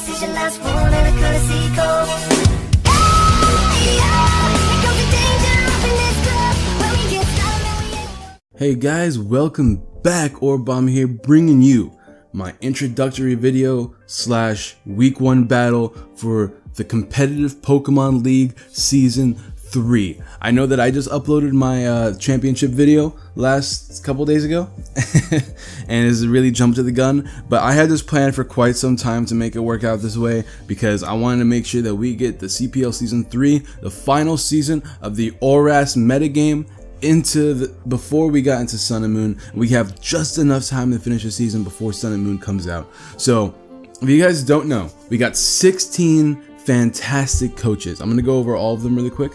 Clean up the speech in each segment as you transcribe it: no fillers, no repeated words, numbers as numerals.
decision, last one and a courtesy call. Hey guys, welcome back. Orbomb here, bringing you my introductory video / week 1 battle for the competitive Pokemon League Season 3. I know that I just uploaded my championship video last couple days ago and it's really jumped to the gun, but I had this plan for quite some time to make it work out this way because I wanted to make sure that we get the CPL Season 3, the final season of the ORAS metagame, before we got into Sun and Moon. We have just enough time to finish the season before Sun and Moon comes out. So if you guys don't know, we got 16 fantastic coaches. I'm gonna go over all of them really quick.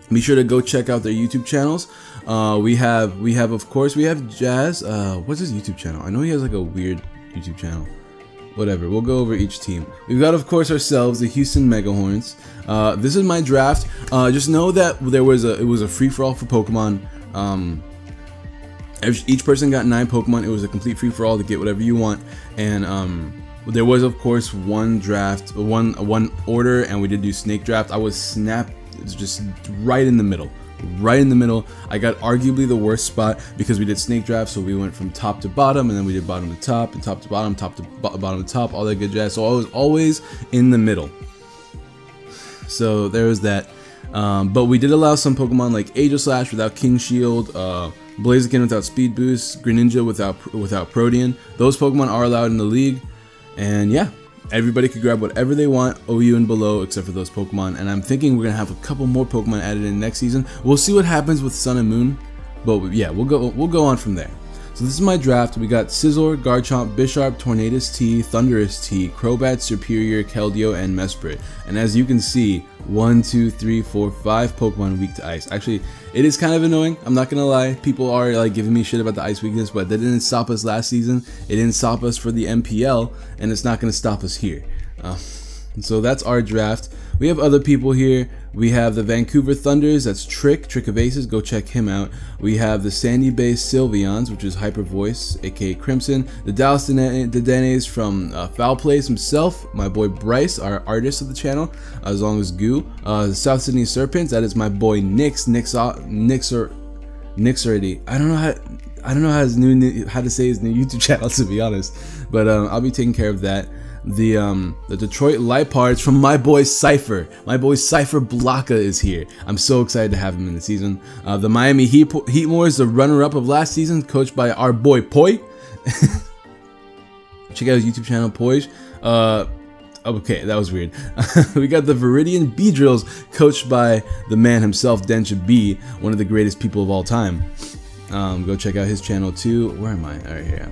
Be sure to go check out their YouTube channels. We have of course Jazz. What's his YouTube channel? I know he has like a weird YouTube channel. Whatever, we'll go over each team. We've got, of course, ourselves, the Houston Megahorns. This is my draft. Just know that it was a free-for-all for Pokemon. Each person got 9 Pokemon. It was a complete free-for-all to get whatever you want. And there was, of course, one draft, one order, and we did do snake draft. I was snapped. It was just right in the middle. Right in the middle. I got arguably the worst spot because we did snake draft, so we went from top to bottom, and then we did bottom to top, and top to bottom, bottom to top, all that good jazz. So I was always in the middle. So there was that. But we did allow some Pokemon like Aegislash without King Shield, Blaziken without Speed Boost, Greninja without Protean. Those Pokemon are allowed in the league, and yeah. Everybody could grab whatever they want, OU and below, except for those Pokemon. And I'm thinking we're gonna have a couple more Pokemon added in next season. We'll see what happens with Sun and Moon, but yeah, we'll go on from there. So this is my draft. We got Scizor, Garchomp, Bisharp, Tornadus T, Thundurus T, Crobat, Serperior, Keldeo, and Mesprit. And as you can see, 1, 2, 3, 4, 5 Pokemon weak to ice. Actually, it is kind of annoying. I'm not gonna lie. People are like giving me shit about the ice weakness, but that didn't stop us last season. It didn't stop us for the MPL, and it's not gonna stop us here. So that's our draft. We have other people here. We have the Vancouver Thunders, that's Trick of Aces, go check him out. We have the Sandy Bay Sylveons, which is Hyper Voice, aka Crimson. The Dallas Dedenes from Foulplayz himself, my boy Bryce, our artist of the channel, as long as Goo. The South Sydney Serpents, that is my boy Nix already. I don't know how to say his new YouTube channel, to be honest, but I'll be taking care of that. The Detroit Lipards from my boy Cypher. My boy Cypher Blocka is here. I'm so excited to have him in the season. The Miami Heatmores, the runner-up of last season, coached by our boy Poi. Check out his YouTube channel, Poi. Okay, that was weird. We got the Viridian Beedrills, coached by the man himself, Densha B, one of the greatest people of all time. Go check out his channel too. Where am I? Alright, here.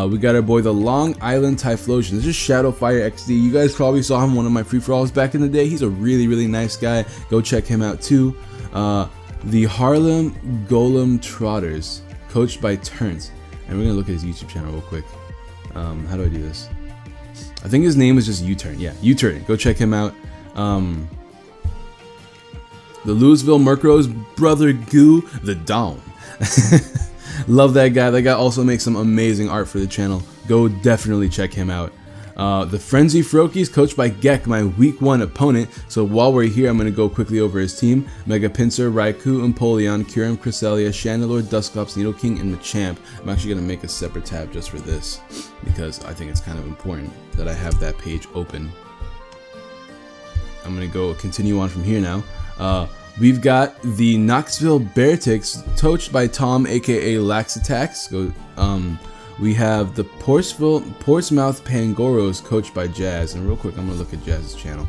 We got our boy the Long Island Typhlosion. This is Shadowfire XD. You guys probably saw him one of my free-for-alls back in the day. He's a really nice guy. Go check him out too. The Harlem Golem Trotters, coached by Turns. And we're gonna look at his YouTube channel real quick. How do I do this? I think his name is just U-Turn. Yeah, U-Turn. Go check him out. The Louisville Murkrows, BrotherGoo, the Dawn. Love that guy. That guy also makes some amazing art for the channel. Go definitely check him out. The Frenzy Froakiez, coached by Gekk, my week 1 opponent. So while we're here, I'm going to go quickly over his team. Mega Pinsir, Raikou, Empoleon, Kyurem, Cresselia, Chandelure, Dusclops, Nidoking, and Machamp. I'm actually going to make a separate tab just for this because I think it's kind of important that I have that page open. I'm going to go continue on from here now. We've got the Knoxville Bearticks, coached by Tom, aka Laxatax. We have the Portsmouth Pangoros, coached by Jazz. And real quick, I'm gonna look at Jazz's channel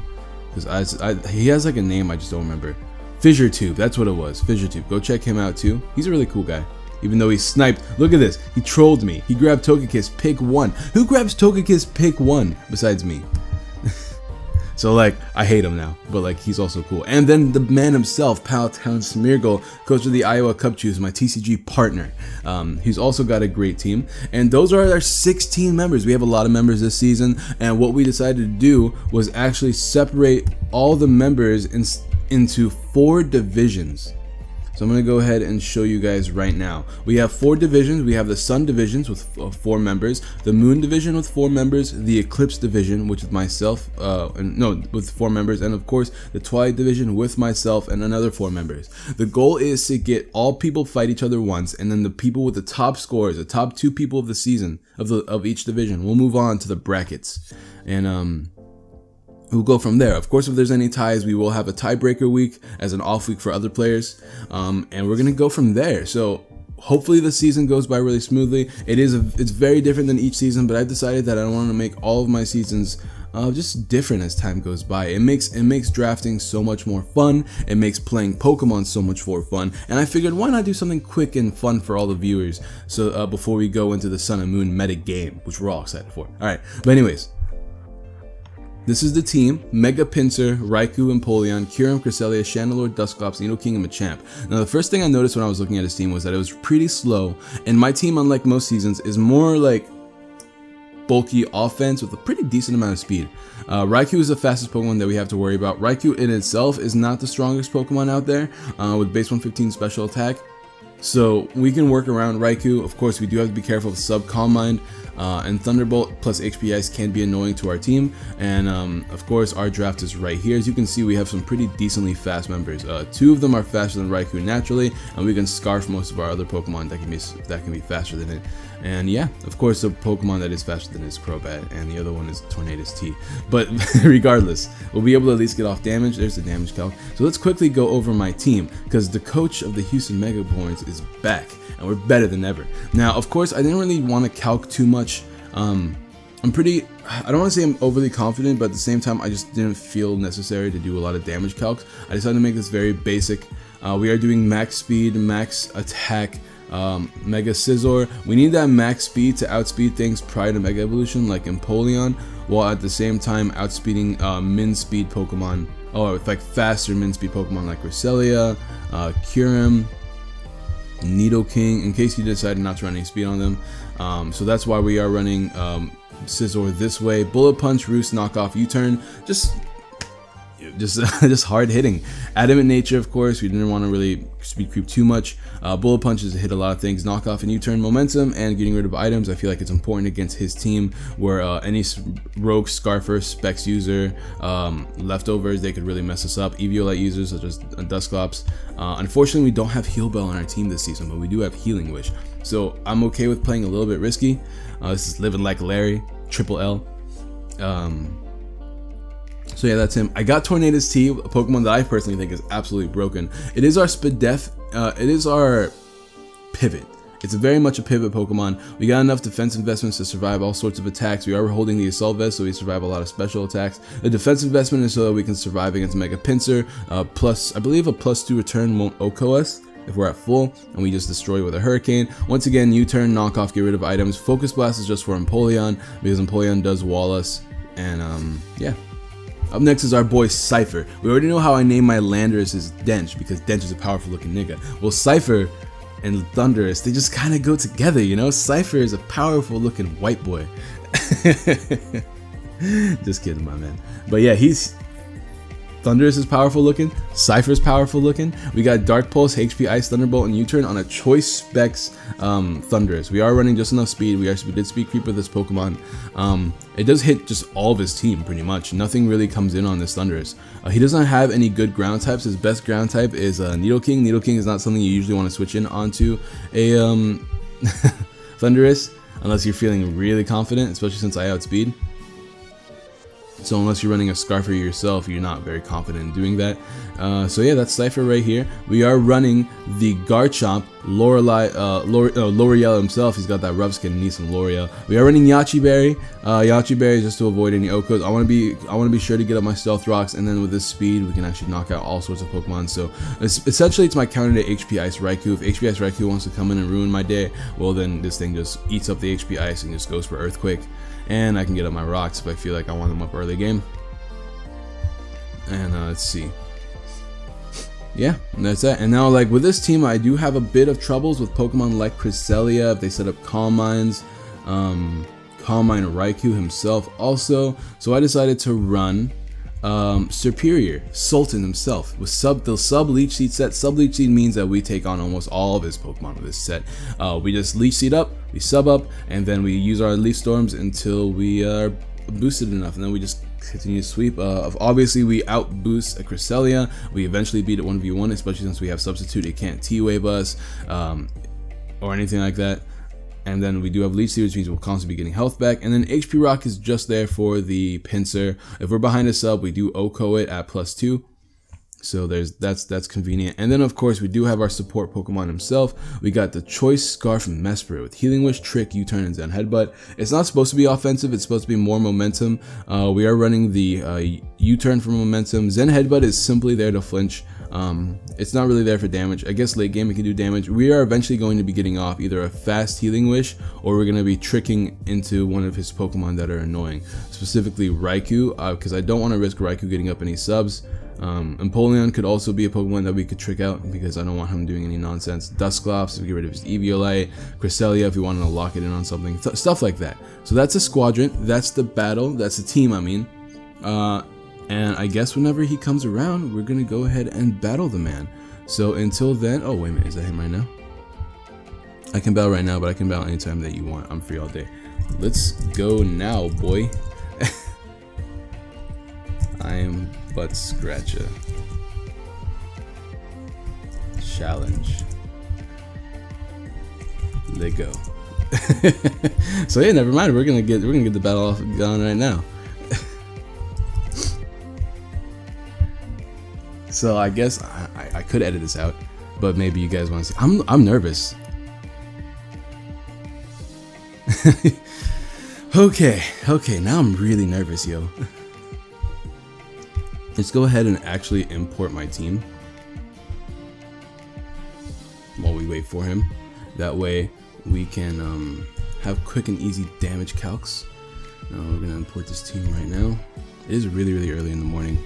because he has like a name I just don't remember. FissureTube, that's what it was. FissureTube, go check him out too. He's a really cool guy. Even though he sniped, look at this. He trolled me. He grabbed Togekiss pick 1. Who grabs Togekiss pick 1 besides me? So like, I hate him now, but like, he's also cool. And then the man himself, Paltown Smeargle, coach of the Iowa Cup Chews, my TCG partner. He's also got a great team. And those are our 16 members. We have a lot of members this season. And what we decided to do was actually separate all the members into 4 divisions. So I'm going to go ahead and show you guys right now. We have 4 divisions. We have the Sun divisions with 4 members, the Moon division with 4 members, the Eclipse division, which is myself, with 4 members, and of course the Twilight division with myself and another 4 members. The goal is to get all people fight each other once, and then the people with the top scores, the top 2 people of the season of each division, will move on to the brackets, and we'll go from there. Of course, if there's any ties, we will have a tiebreaker week as an off week for other players, and we're gonna go from there. So hopefully the season goes by really smoothly. It's very different than each season, but I've decided that I want to make all of my seasons just different as time goes by. It makes drafting so much more fun. It makes playing Pokemon so much more fun, and I figured, why not do something quick and fun for all the viewers? So before we go into the Sun and Moon meta game, which we're all excited for. All right, but anyways. This is the team: Mega Pinsir, Raikou, Empoleon, Kyurem, Cresselia, Chandelure, Dusclops, Nidoking, and Machamp. Now the first thing I noticed when I was looking at his team was that it was pretty slow, and my team, unlike most seasons, is more like bulky offense with a pretty decent amount of speed. Raikou is the fastest Pokemon that we have to worry about. Raikou in itself is not the strongest Pokemon out there, with base 115 special attack. So we can work around Raikou. Of course, we do have to be careful with Sub, Calm Mind, and Thunderbolt plus HP Ice can be annoying to our team. And of course, our draft is right here. As you can see, we have some pretty decently fast members. 2 of them are faster than Raikou naturally, and we can scarf most of our other Pokemon that can be faster than it. And yeah, of course, the Pokemon that is faster than it is Crobat, and the other one is Tornadus T. But regardless, we'll be able to at least get off damage. There's the damage calc. So let's quickly go over my team, because the coach of the Houston Megahorns is back, and we're better than ever. Now, of course, I didn't really want to calc too much. I don't want to say I'm overly confident, but at the same time, I just didn't feel necessary to do a lot of damage calcs. I decided to make this very basic. We are doing max speed, max attack, Mega Scizor. We need that max speed to outspeed things prior to Mega Evolution, like Empoleon, while at the same time outspeeding min speed Pokemon, with like faster min speed Pokemon like Cresselia, Kyurem, Nidoking, in case you decided not to run any speed on them. So that's why we are running Scizor this way. Bullet Punch, Roost, Knockoff, U-Turn, just hard hitting. Adamant Nature, of course, we didn't want to really speed creep too much. Bullet Punches hit a lot of things. Knockoff and U-Turn, Momentum, and getting rid of items. I feel like it's important against his team, where any Rogue, Scarfer, Specs user, leftovers, they could really mess us up. Eviolite users such as Dusclops. Unfortunately, we don't have Heal Bell on our team this season, but we do have Healing Wish. So I'm okay with playing a little bit risky. This is Living Like Larry, Triple L. So yeah, that's him. I got Tornadus T, a Pokemon that I personally think is absolutely broken. It is our Spadef, it is our pivot. It's very much a pivot Pokemon. We got enough defense investments to survive all sorts of attacks. We are holding the Assault Vest, so we survive a lot of special attacks. The defense investment is so that we can survive against Mega Pinsir. Plus, I believe a +2 return won't OHKO us if we're at full, and we just destroy with a Hurricane. Once again, U-Turn, Knockoff, get rid of items. Focus Blast is just for Empoleon, because Empoleon does wall us. And yeah. Up next is our boy Cypher. We already know how I named my Landorus as Dench, because Dench is a powerful looking nigga. Well, Cypher and Thundurus, they just kind of go together, you know? Cypher is a powerful looking white boy. Just kidding, my man. But yeah, Thundurus is powerful looking, Cypher's powerful looking. We got Dark Pulse, HP Ice, Thunderbolt, and U-Turn on a Choice Specs Thundurus. We are running just enough speed. We did speed creep with this Pokemon. It does hit just all of his team pretty much. Nothing really comes in on this Thundurus. He doesn't have any good ground types. His best ground type is Nidoking. Nidoking is not something you usually want to switch in onto a Thundurus unless you're feeling really confident, especially since I outspeed. So unless you're running a Scarfer yourself, you're not very confident in doing that. So yeah, that's Cypher right here. We are running the Garchomp, L'Oreal himself. He's got that rough skin, needs some L'Oreal. We are running Yachi Berry. Yachi Berry just to avoid any OHKOs. I want to be sure to get up my Stealth Rocks, and then with this speed, we can actually knock out all sorts of Pokemon. So essentially, it's my counter to HP Ice Raikou. If HP Ice Raikou wants to come in and ruin my day, well then this thing just eats up the HP Ice and just goes for Earthquake. And I can get up my rocks if I feel like I want them up early game. And let's see. Yeah, and that's that. And now, like with this team, I do have a bit of troubles with Pokemon like Cresselia if they set up Calm Minds. Calm Mind Raikou himself also. So I decided to run Superior, Sultan himself, with the sub Leech Seed set. Sub Leech Seed means that we take on almost all of his Pokemon with this set. We just Leech Seed up, we sub up, and then we use our Leaf Storms until we are boosted enough, and then we just continue to sweep. Obviously, we out boost a Cresselia. We eventually beat it 1v1, especially since we have Substitute. It can't T-Wave us or anything like that. And then we do have Leech Seed, which means we'll constantly be getting health back. And then HP Rock is just there for the pincer. If we're behind a sub, we do OHKO it at +2. So that's convenient. And then of course we do have our support Pokemon himself. We got the Choice Scarf from Mesprit with Healing Wish, Trick, U-Turn, and Zen Headbutt. It's not supposed to be offensive, it's supposed to be more momentum. We are running the U-Turn for momentum. Zen Headbutt is simply there to flinch. It's not really there for damage. I guess late game it can do damage. We are eventually going to be getting off either a fast Healing Wish, or we're going to be tricking into one of his Pokemon that are annoying, specifically Raikou, because I don't want to risk Raikou getting up any subs. Empoleon could also be a Pokemon that we could trick out because I don't want him doing any nonsense. Dusclops if we get rid of his Eviolite, Cresselia if we wanted to lock it in on something, stuff like that. So that's a squadron, that's the battle, that's the team I mean. And I guess whenever he comes around, we're gonna go ahead and battle the man. So until then, oh wait a minute, is that him right now? I can battle right now, but I can battle anytime that you want. I'm free all day. Let's go now, boy. I am Butt Scratcher. Challenge. Let go. So yeah, never mind. We're gonna get the battle off going right now. So I guess I could edit this out, but maybe you guys want to see. I'm nervous. Okay, now I'm really nervous, yo. Let's go ahead and actually import my team while we wait for him. That way we can have quick and easy damage calcs. Now we're gonna import this team right now. It is really early in the morning.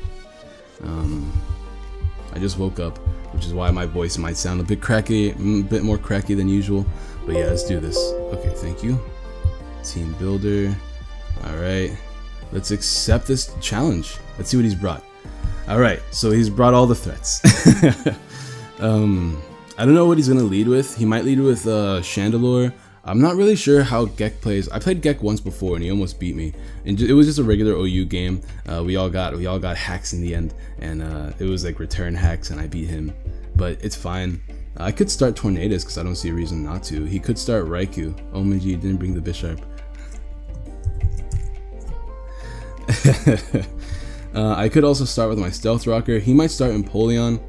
I just woke up, which is why my voice might sound a bit cracky, a bit more cracky than usual. But yeah, let's do this. Okay, thank you. Team builder. All right, let's accept this challenge. Let's see what he's brought. All right, so he's brought all the threats. I don't know what he's gonna lead with. He might lead with Chandelure. I'm not really sure how Gekk plays. I played Gekk once before and he almost beat me. And it was just a regular OU game. We all got hacks in the end, and it was like return hacks, and I beat him. But it's fine. I could start Tornadus because I don't see a reason not to. He could start Raikou. Oh my G, didn't bring the Bisharp. I could also start with my Stealth Rocker. He might start Empoleon.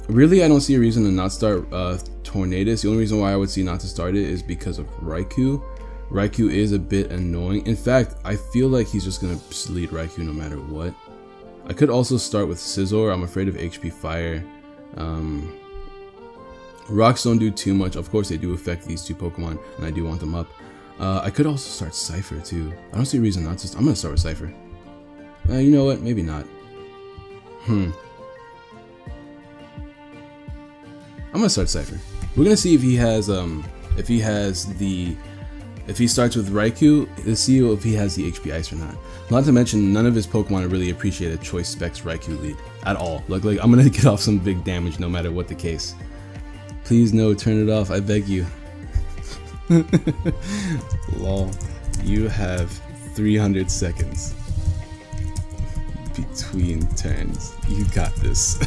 Really, I don't see a reason to not start Tornadus. The only reason why I would see not to start it is because of Raikou. Raikou is a bit annoying. In fact, I feel like he's just gonna lead Raikou no matter what. I could also start with Scizor. I'm afraid of HP Fire. Rocks don't do too much. Of course, they do affect these two Pokemon, and I do want them up. I could also start Cypher too. I don't see a reason not to. I'm gonna start with Cypher. You know what? Maybe not. I'm gonna start Cypher. We're gonna see if he has if he starts with Raikou. Let's see if he has the HP Ice or not. Not to mention, none of his Pokemon really appreciate a Choice Specs Raikou lead at all. Like I'm gonna get off some big damage no matter what the case. Please no, turn it off, I beg you. Lol, you have 300 seconds between turns. You got this.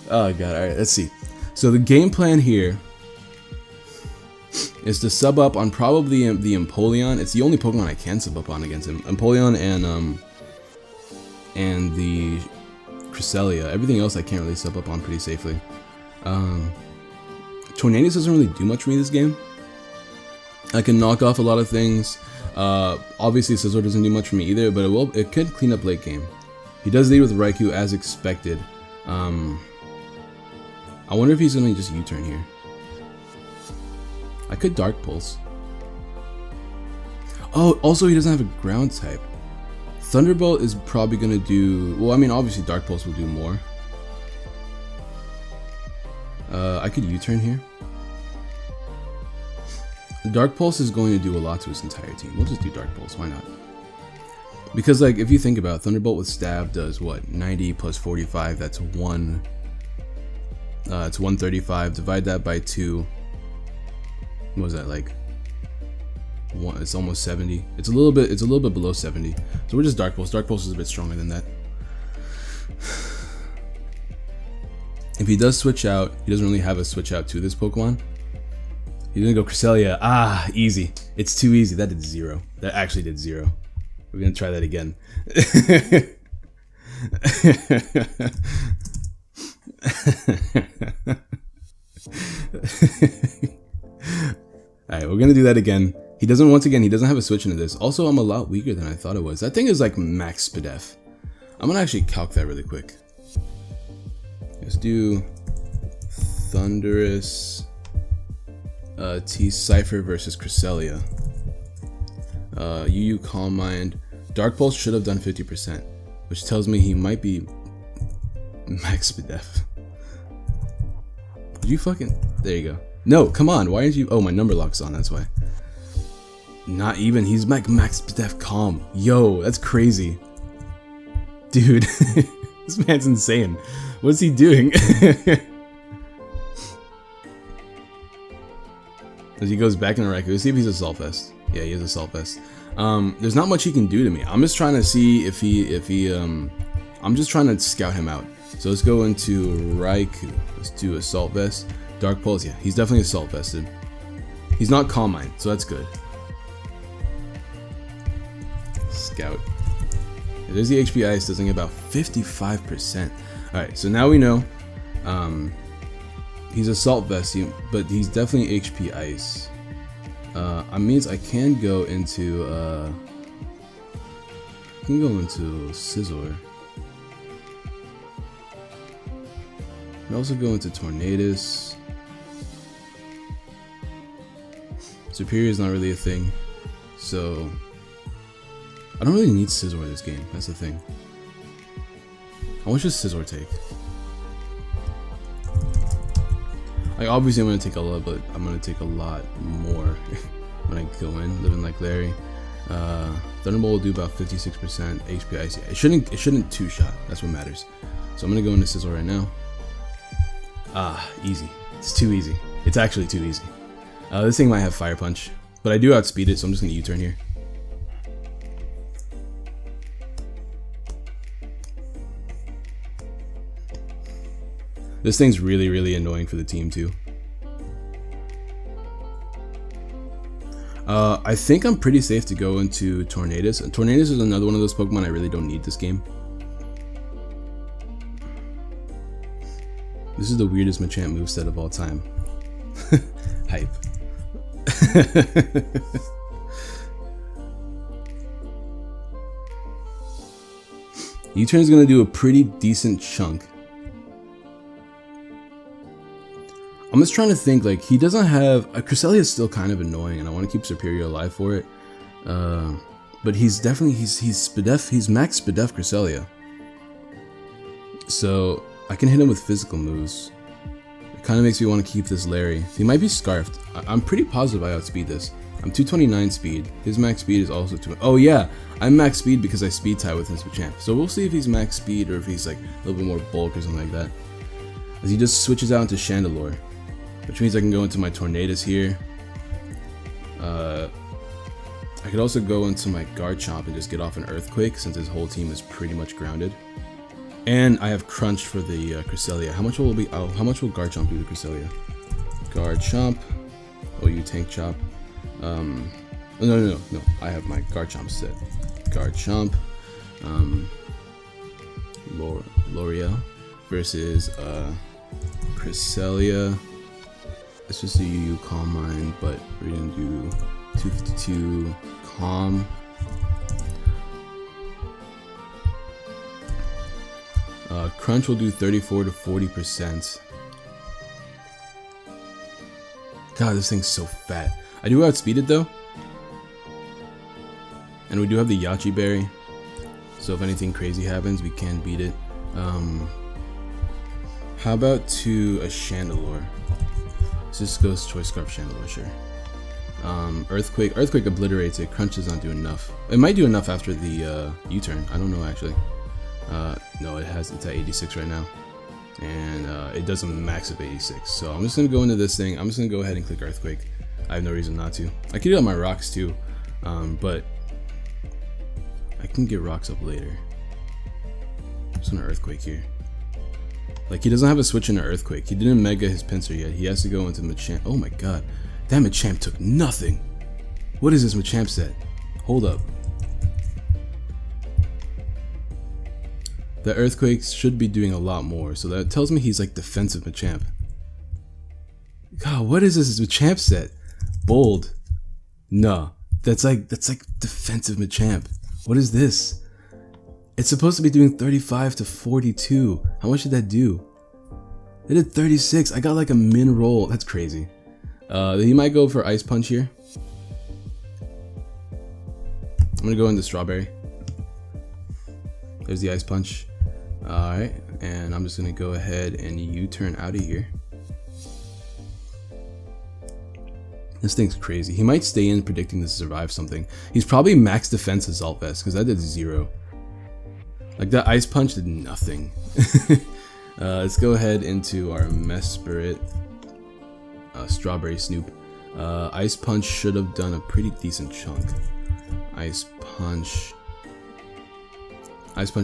Oh god, alright, let's see. So the game plan here is to sub up on probably the Empoleon. It's the only Pokemon I can sub up on against him. Empoleon and the Cresselia. Everything else I can't really sub up on pretty safely. Tornadus doesn't really do much for me this game. I can knock off a lot of things. Obviously Scizor doesn't do much for me either, but it could clean up late game. He does lead with Raikou as expected. I wonder if he's gonna just U-turn here. I could Dark Pulse. Oh, also he doesn't have a ground type. Thunderbolt is probably gonna do, well, I mean obviously Dark Pulse will do more. I could U-turn here. Dark Pulse is going to do a lot to his entire team. We'll just do Dark Pulse, why not? Because like if you think about it, Thunderbolt with Stab does what? 90 plus 45, that's it's 135. Divide that by 2. What was that, like one? It's almost 70. It's a little bit below 70. So we're just Dark Pulse. Dark Pulse is a bit stronger than that. If he does switch out, he doesn't really have a switch out to this Pokemon. He's gonna go Cresselia. Ah, easy. It's too easy. That did 0. That actually did 0. We're gonna try that again. Alright, we're gonna do that again. He doesn't, once again, he doesn't have a switch into this. Also, I'm a lot weaker than I thought it was. That thing is like max Spadef. I'm gonna actually calc that really quick. Let's do Thundurus T-Cypher versus Cresselia. UU Calm Mind. Dark Pulse should have done 50%, which tells me he might be max Spadef. Did you fucking... There you go. No, come on, why aren't you... Oh, my number lock's on, that's why. Not even, he's like max Spadef Calm. Yo, that's crazy. Dude, this man's insane. What's he doing? As he goes back in a Raikou, let's see if he's a Assault Vest. Yeah, he is a Assault Vest. There's not much he can do to me. I'm just trying to see if I'm just trying to scout him out. So let's go into Raikou. Let's do Assault Vest. Dark Pulse, yeah, he's definitely Assault Vested. He's not Calm Mind, so that's good. Scout. Yeah, there's the HP Ice, doesn't get about 55%. Alright, so now we know he's Assault Vest, but he's definitely HP Ice. Means I can go into Scizor. I can also go into Tornadus. Superior is not really a thing, so I don't really need Scizor this game. That's the thing. How much does Scizor take? Like obviously I'm gonna take a lot, but I'm gonna take a lot more when I go in. Living like Larry. Thunderbolt will do about 56% HP Ice. It shouldn't two-shot. That's what matters. So I'm gonna go into Scizor right now. Ah, easy. It's too easy. It's actually too easy. This thing might have Fire Punch, but I do outspeed it, so I'm just gonna U-turn here. This thing's really, really annoying for the team too. I think I'm pretty safe to go into Tornadus. And Tornadus is another one of those Pokemon I really don't need this game. This is the weirdest Machamp moveset of all time. Hype. U-turn is gonna do a pretty decent chunk. I'm just trying to think, like, he doesn't have... Cresselia is still kind of annoying, and I want to keep Superior alive for it. But he's definitely... He's Spadef... He's max Spadef Cresselia. So, I can hit him with physical moves. It kind of makes me want to keep this Larry. He might be Scarfed. I'm pretty positive I outspeed this. I'm 229 speed. His max speed is also 2... Oh, yeah! I'm max speed because I speed tie with his Machamp. So we'll see if he's max speed or if he's, like, a little bit more bulk or something like that. As he just switches out into Chandelure. Which means I can go into my Tornadus here. I could also go into my Garchomp and just get off an Earthquake since his whole team is pretty much grounded. And I have Crunch for the Cresselia. How much will Garchomp do to Cresselia? Garchomp. Oh, you Tank Chop. No. I have my Garchomp set. Garchomp. L'Oreal versus Cresselia. It's just a UU Calm Mind, but we're gonna do 252 Calm. Crunch will do 34 to 40%. God, this thing's so fat. I do outspeed it though. And we do have the Yachi Berry. So if anything crazy happens, we can beat it. How about to a Chandelure? Let's just go Choice Scarf Chandelure, sure. Earthquake obliterates it. Crunch does not do enough. It might do enough after the U-turn. I don't know actually. No, it's at 86 right now, and it does a max of 86. So I'm just gonna go into this thing. I'm just gonna go ahead and click Earthquake. I have no reason not to. I could do it on my rocks too, but I can get rocks up later. I'm just gonna Earthquake here. Like, he doesn't have a switch into Earthquake. He didn't mega his pincer yet. He has to go into Machamp. Oh my god. That Machamp took nothing. What is this Machamp set? Hold up. The Earthquakes should be doing a lot more. So that tells me he's like defensive Machamp. God, what is this Machamp set? Bold. Nah. That's like defensive Machamp. What is this? It's supposed to be doing 35 to 42. How much did that do? It did 36. I got like a min roll. That's crazy. He might go for Ice Punch here. I'm gonna go into Strawberry. There's the Ice Punch. Alright, and I'm just gonna go ahead and U-turn out of here. This thing's crazy. He might stay in predicting to survive something. He's probably max defense Assault Vest, because that did 0. Like, that Ice Punch did nothing. Let's go ahead into our Mesprit. Strawberry Snoop. Ice Punch should have done a pretty decent chunk. Ice Punch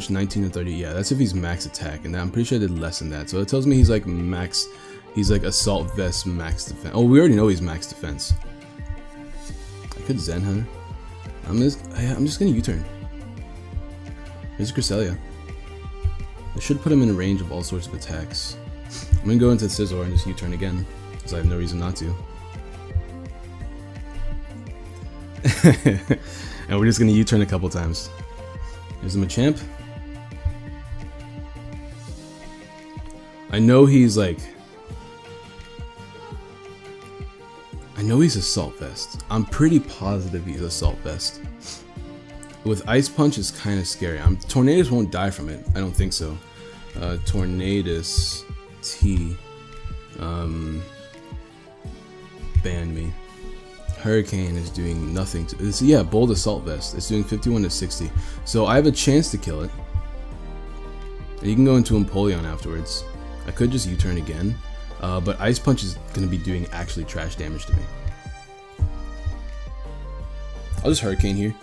19 to 30. Yeah, that's if he's max attack, and I'm pretty sure I did less than that. So it tells me he's like max. He's like Assault Vest max defense. Oh, we already know he's max defense. I could Zen Hunter. I'm just gonna U-turn. Here's Cresselia. It should put him in range of all sorts of attacks. I'm gonna go into Scizor and just U-turn again, because I have no reason not to. And we're just gonna U-turn a couple times. Here's the Machamp. I know he's like... I know he's Assault Vest. I'm pretty positive he's Assault Vest. With Ice Punch, it's kind of scary. Tornadus won't die from it. I don't think so. Tornadus T. Ban me. Hurricane is doing nothing to this. Yeah, Bold Assault Vest. It's doing 51 to 60. So I have a chance to kill it. And you can go into Empoleon afterwards. I could just U-turn again. But Ice Punch is going to be doing actually trash damage to me. I'll just Hurricane here.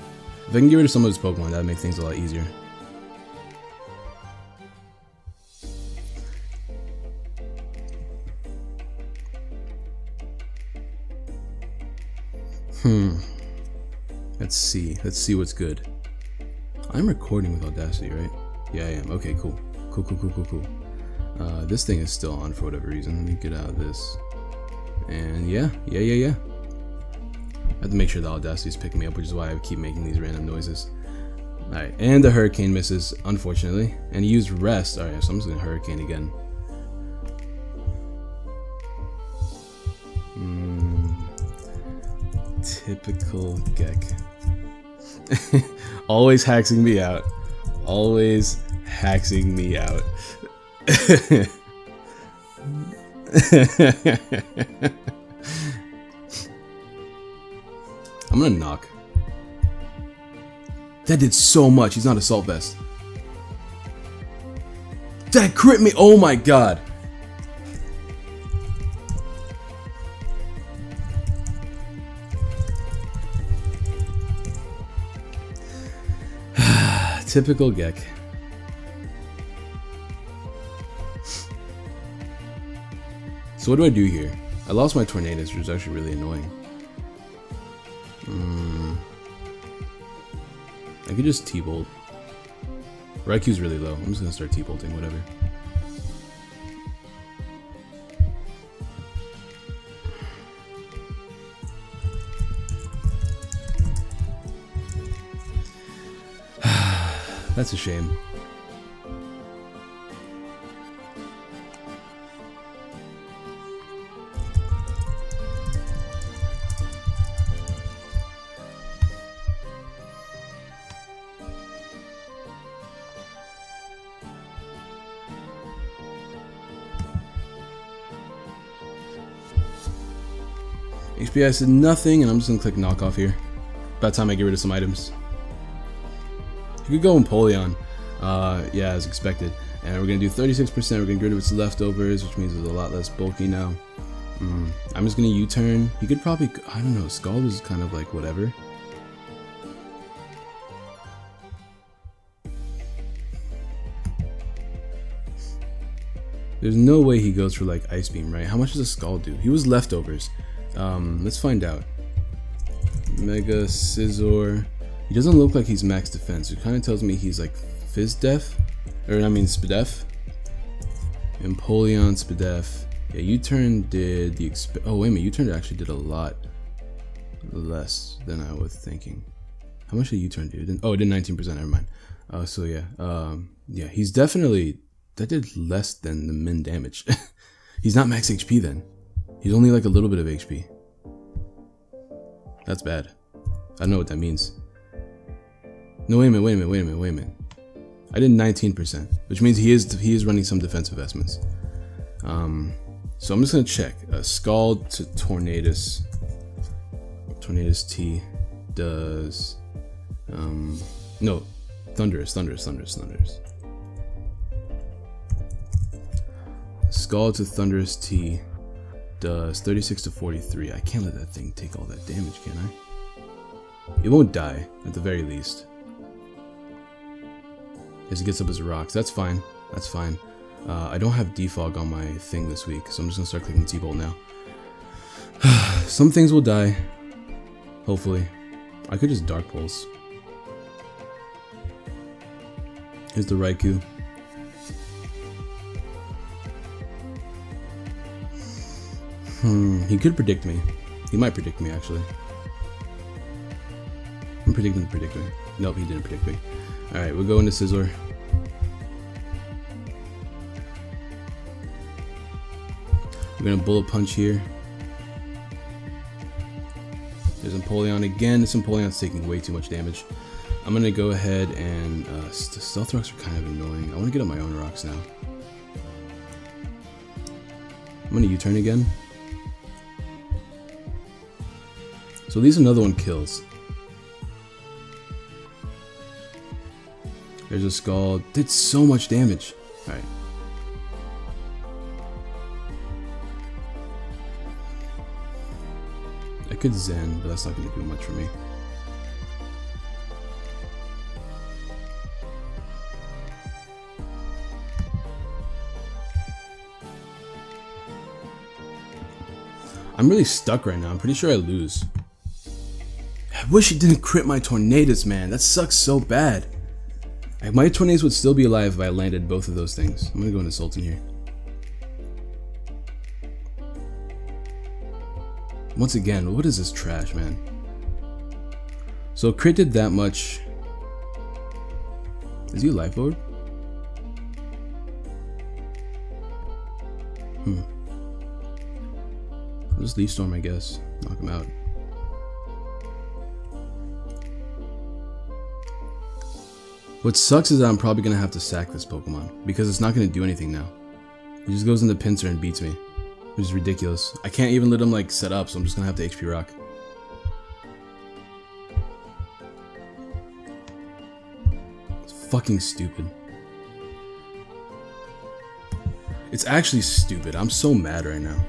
If I can get rid of some of his Pokemon, that would make things a lot easier. Let's see. Let's see what's good. I'm recording with Audacity, right? Yeah, I am. Okay, cool. Cool. This thing is still on for whatever reason. Let me get out of this. And yeah. I have to make sure the Audacity is picking me up, which is why I keep making these random noises. Alright, and the Hurricane misses, unfortunately. And he used Rest. Alright, so I'm just gonna Hurricane again. Typical Gekk. Always haxing me out. Always haxing me out. I'm gonna knock. That did so much. He's not Assault Vest. That crit me. Oh my god. Typical Gekk. So what do I do here? I lost my Tornadus, which was actually really annoying. I could just T-Bolt. Raikou's really low. I'm just gonna start T-Bolting, whatever. That's a shame. HP I said nothing, and I'm just gonna click knockoff here. About time I get rid of some items. You could go Empoleon, yeah, as expected. And we're gonna do 36%, we're gonna get rid of its leftovers, which means it's a lot less bulky now. I'm just gonna U-turn. He could probably, I don't know, Scald is kind of like whatever. There's no way he goes for like Ice Beam, right? How much does a Scald do? He was leftovers. Let's find out. Mega Scizor. He doesn't look like he's max defense. It kind of tells me he's like Fizz Def. Or I mean Spadef. Empoleon, Spadef. Yeah, U-turn did the oh wait a minute, U-turn actually did a lot less than I was thinking. How much did U-turn do? It did 19%, never mind. So yeah, yeah, he's definitely, that did less than the min damage. He's not max HP then. He's only like a little bit of HP. That's bad. I don't know what that means. No, wait a minute. I did 19%, which means he is running some defense investments. So I'm just gonna check. Scald to Tornadus. Tornadus T does no, Thunderous. Scald to Thunderous T does 36 to 43. I can't let that thing take all that damage, can I? It won't die, at the very least. As he gets up his rocks. That's fine. That's fine. I don't have defog on my thing this week, so I'm just gonna start clicking T-Bolt now. Some things will die. Hopefully. I could just Dark Pulse. Here's the Raikou. He could predict me. He might predict me, actually. I'm predicting to predict me. Nope, he didn't predict me. Alright, we'll go into Scizor. We're gonna Bullet Punch here. There's Empoleon again. This Empoleon's taking way too much damage. I'm gonna go ahead and Stealth Rocks are kind of annoying. I want to get on my own rocks now. I'm gonna U-turn again. So at least another one kills. There's a Scald. Did so much damage. Alright. I could Zen, but that's not going to do much for me. I'm really stuck right now. I'm pretty sure I lose. I wish he didn't crit my Tornadus, man. That sucks so bad. My Tornadus would still be alive if I landed both of those things. I'm gonna go into Sultan here. Once again, what is this trash, man? So crit did that much. Is he a life orb? I'll just Leaf Storm, I guess. Knock him out. What sucks is that I'm probably gonna have to sack this Pokemon because it's not gonna do anything now. He just goes into Pinsir and beats me, which is ridiculous. I can't even let him like set up, so I'm just gonna have to HP Rock. It's fucking stupid. It's actually stupid. I'm so mad right now.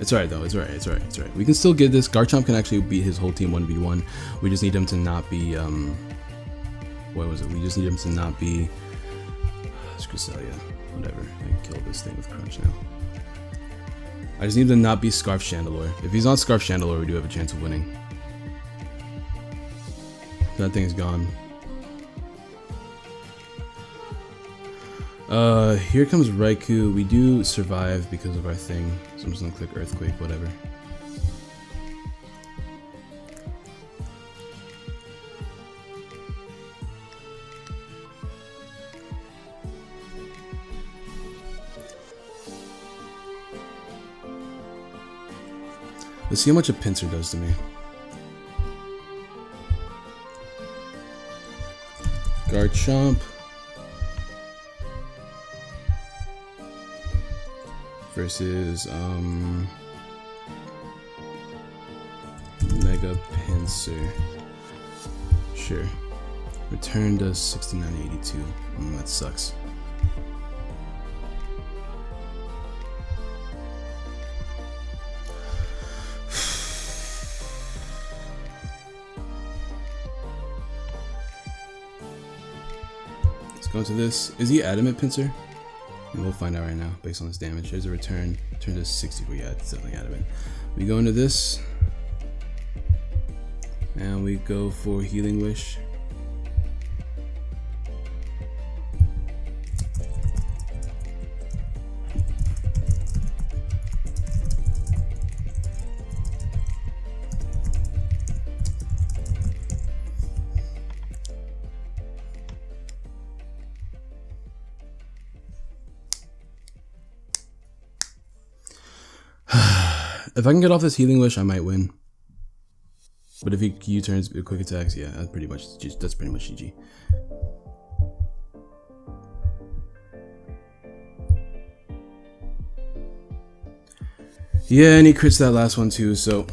It's alright though, it's alright. We can still get this. Garchomp can actually beat his whole team 1v1. We just need him to not be, what was it? We just need him to not be, Scriselia, whatever. I can kill this thing with Crunch now. I just need him to not be Scarf Chandelure. If he's on Scarf Chandelure, we do have a chance of winning. That thing's gone. Here comes Raikou. We do survive because of our thing, so I'm just gonna click Earthquake, whatever. Let's see how much a Pinsir does to me. Garchomp. versus Mega Pincer. Sure. Return does 69.82. That sucks. Let's go into this. Is he Adamant Pincer? And we'll find out right now based on this damage. There's a return. Return does 64. Yeah, it's definitely Adamant. We go into this. And we go for Healing Wish. If I can get off this Healing Wish, I might win. But if he U-turns quick attacks, yeah, that's pretty much GG. Yeah, and he crits that last one too, so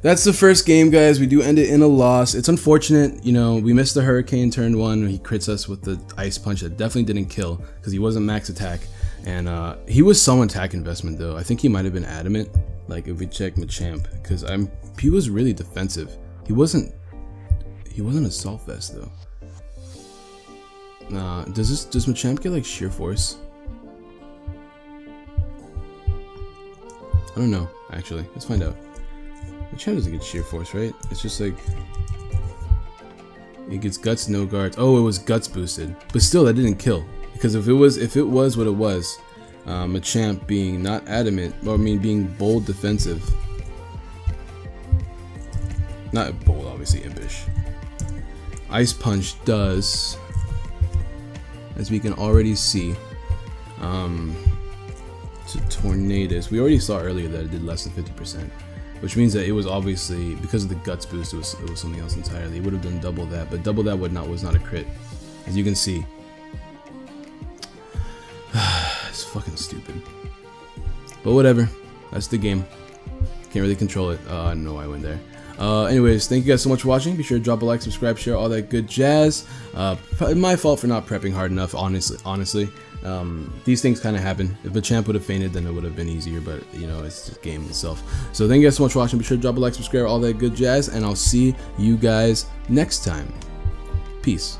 that's the first game, guys. We do end it in a loss. It's unfortunate, you know, we missed the Hurricane turn 1 when he crits us with the Ice Punch that definitely didn't kill because he wasn't max attack. And he was some attack investment though. I think he might have been Adamant. Like if we check Machamp, because he was really defensive. He wasn't Assault Vest though. Nah, does Machamp get like Sheer Force? I don't know, actually. Let's find out. Machamp doesn't get Sheer Force, right? It's just like it gets Guts, no guards. Oh, it was Guts boosted. But still that didn't kill. Because if it was what it was, Machamp being not Adamant, or I mean being bold defensive. Not bold, obviously impish. Ice Punch does, as we can already see, to Tornadus. We already saw earlier that it did less than 50%, which means that it was obviously, because of the Guts boost, it was something else entirely. It would have done double that, but double that was not a crit, as you can see. It's fucking stupid. But whatever. That's the game. Can't really control it. I don't know why I went there. Anyways, thank you guys so much for watching. Be sure to drop a like, subscribe, share, all that good jazz. My fault for not prepping hard enough, honestly. These things kind of happen. If the champ would have fainted, then it would have been easier, but you know, it's just game itself. So thank you guys so much for watching. Be sure to drop a like, subscribe, all that good jazz, and I'll see you guys next time. Peace.